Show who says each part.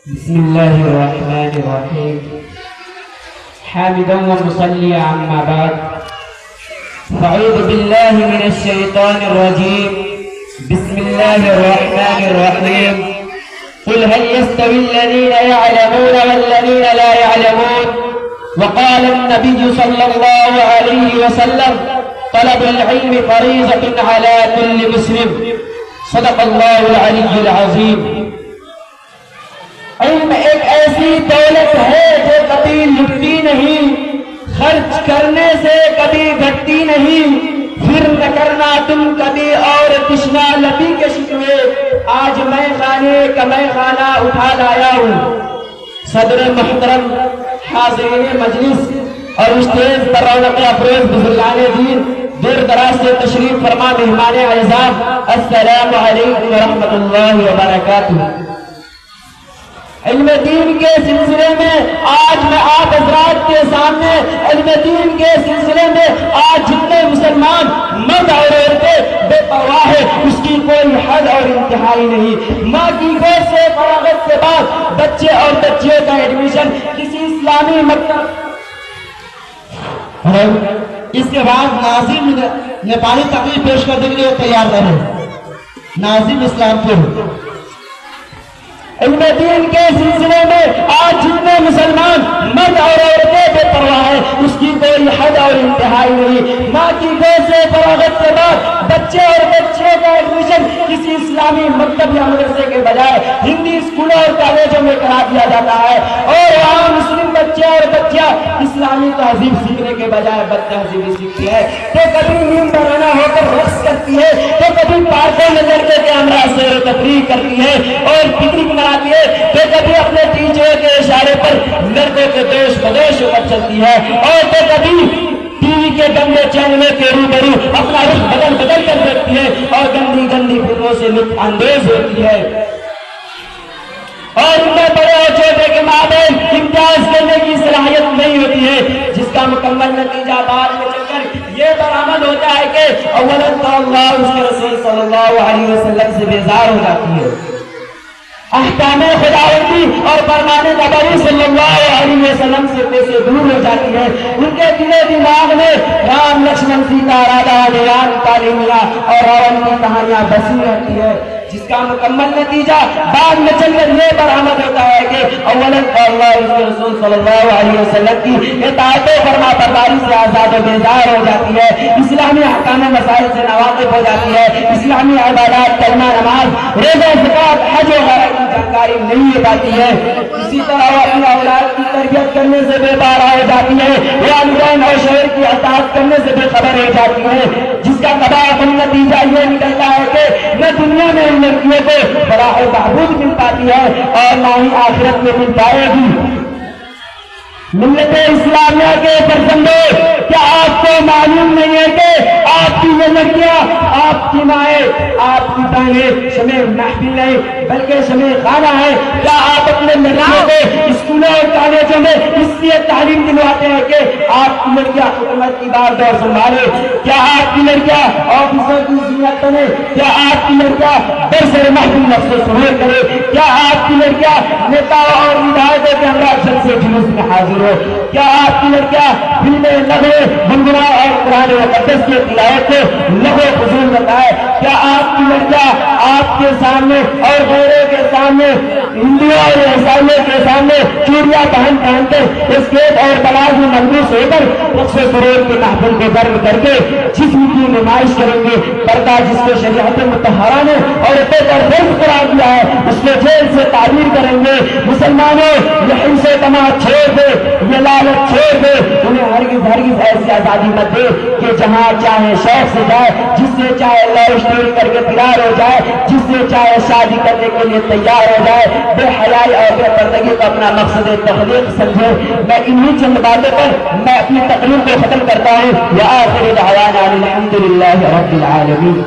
Speaker 1: بسم الله الرحمن الرحيم. حامدا ومصليا عما بعد، فأعوذ بالله من الشيطان الرجيم. بسم الله الرحمن الرحيم. قل هل يستوي الذين يعلمون والذين لا يعلمون؟ وقال النبي صلى الله عليه وسلم: طلب العلم فريضة على كل مسلم. صدق الله العلي العظيم. علم ایک ایسی دولت ہے جو کبھی لٹتی نہیں، خرچ کرنے سے کبھی گھٹتی نہیں، پھر نہ کرنا تم کبھی اور تشنا لبی کے شکوے، آج میں خانے کا میں خانہ اٹھا لایا ہوں۔ صدر محترم، حاضرین مجلس اور اسٹیج پر رونق افروز بزرگان دین، دور دراز سے تشریف فرما مہمان اعزاز، السلام علیکم ورحمۃ اللہ وبرکاتہ۔ علم دین کے سلسلے میں آج میں آپ حضرات کے سامنے علم دین کے سلسلے میں آج جتنے مسلمان مرد اور عورتیں بے پرواہ ہے، اس کی کوئی حد اور انتہائی نہیں۔ ماں کی گود سے فراغت کے بعد بچے اور بچیوں کا ایڈمیشن کسی اسلامی مکتب،
Speaker 2: اس کے بعد ناظم نیپالی تقریر پیش کرنے کے لیے تیار رہے۔ ناظم اسلام پور۔
Speaker 1: علم دین کے سلسلے میں آج جتنے مسلمان مرد اور عورتیں بے پرواہ ہے، اس کی کوئی حد اور انتہائی نہیں۔ ماں کی گود سے فراغت کے بعد بچے اور بچیوں کا ایڈمیشن کسی اسلامی مکتب یا مدرسے کے بجائے ہندی اسکولوں اور کالجوں میں کرا دیا جاتا ہے، اور وہاں مسلم بچے اور بچیاں اسلامی تہذیب سیکھنے کے بجائے بد تہذیبی سیکھتی ہے، تو کبھی نیم برانہ ہو کر رقص کرتی ہے، تو کبھی پارکوں میں لڑکے کے ہمراہ سیر و تفریح کرتی ہے اور پکنک مناتی ہے، تو کبھی اپنے ٹیچر کے اشارے پر لڑکوں کے دیش بدیش پر چلتی ہے، اور تو کبھی ٹی وی کے گندے چینلوں کے روبرو اپنا رخ بدل کر دیکھتی ہے اور گندی گندی فلموں سے لطف اندوز ہوتی ہے، اور ان میں بڑے اور چھوٹے کے مابین امتیاز کرنے کی صلاحیت نہیں ہوتی ہے، جس کا مکمل نتیجہ بعد میں چل کر یہ برآمد ہوتا ہے کہ اولاً تو اللہ اس کے رسول صلی اللہ علیہ وسلم سے بیزار ہو جاتی ہے، احکام خداوندی اور فرمان نبوی صلی اللہ علیہ وسلم سے دور ہو جاتی ہے، ان کے دل و دماغ میں رام لکشمن سیتا رادا نیان کالی میاں اور راون کی کہانیاں بسی رہتی ہے، جس کا مکمل نتیجہ بعد میں چل کر یہ برآمد ہوتا ہے کہ اولاً تو اللہ اس کے رسول صلی اللہ علیہ وسلم کی اطاعت و فرما برداری سے آزاد و بیزار ہو جاتی ہے، اسلامی احکام مسائل سے ناواقف ہو جاتی ہے، اسلامی عبادات کلمہ نماز روزہ زکات حج وغیرہ کی جانکاری نہیں ہو پاتی ہے، اسی طرح وہ اپنی اولاد کی تربیت کرنے سے بے پرواہ ہو جاتی ہے، والدین اور شوہر کی اطاعت کرنے سے بے خبر ہو جاتی ہے، جس کا تباہ نتیجہ یہ نکلتا ہے کہ نہ دنیا میں لڑکیوں کو فلاح و بہبود مل پاتی ہے اور نہ ہی آخرت میں مل پائے گی۔ ملت اسلامیہ کے فرزندوں، کیا آپ کو معلوم نہیں ہے کہ آپ کی یہ لڑکیاں، آپ کی مائیں، آپ کی بہنیں شمع محفل نہیں بلکہ شمع خانہ ہے؟ کیا آپ اپنے لڑکیوں کو اسکولوں اور کالجوں میں اس لیے تعلیم دلواتے ہیں کہ آپ کی لڑکیاں حکومت کی بار دور سنبھالے؟ کیا آپ کی لڑکیاں آفیسر کی زینت بنے؟ کیا آپ کی لڑکیاں برسر محفل نفس و سرور کرے؟ کیا آپ کی لڑکیاں نیتا اور ودھایکوں کے ہمراہ سے جلوس میں حاضر ہو؟ کیا آپ کی لڑکیاں فلمیں لغوے گنگنا اور قرآن مقدس کی تلاوت کو لغو فضول بتائے؟ کیا آپ کی لڑکیاں آپ کے سامنے اور غیروں کے سامنے، ہندوؤں اور عیسائیوں کے سامنے چوڑیاں پہن کر اسکیٹ اور بلاز میں ملبوس ہو کر رقص و سرور کے محفل کو گرم کر کے جسم کی نمائش کریں گے؟ پردہ جس کو شریعت مطہرہ نے عورتوں پر فرض قرار دیا ہے، اس کو جیل سے تعبیر کریں گے۔ مسلمانوں، یہ حرص و طمع چھوڑ دے، یہ لالچ چھوڑ دے، انہیں ہرگز ایسی آزادی مت دے کہ جہاں چاہے شوق سے جائے، جس سے چاہے لو اسٹوری کر کے فرار ہو جائے، جس سے چاہے شادی کرنے کے لیے تیار ہو جائے، بے حیائی اور بے پردگی کو اپنا مقصد تخلیق سمجھے۔ میں انہی چند باتوں پر میں اپنی تقریر کو ختم کرتا ہوں۔ وآخر دعوانا الحمد للہ رب العالمین۔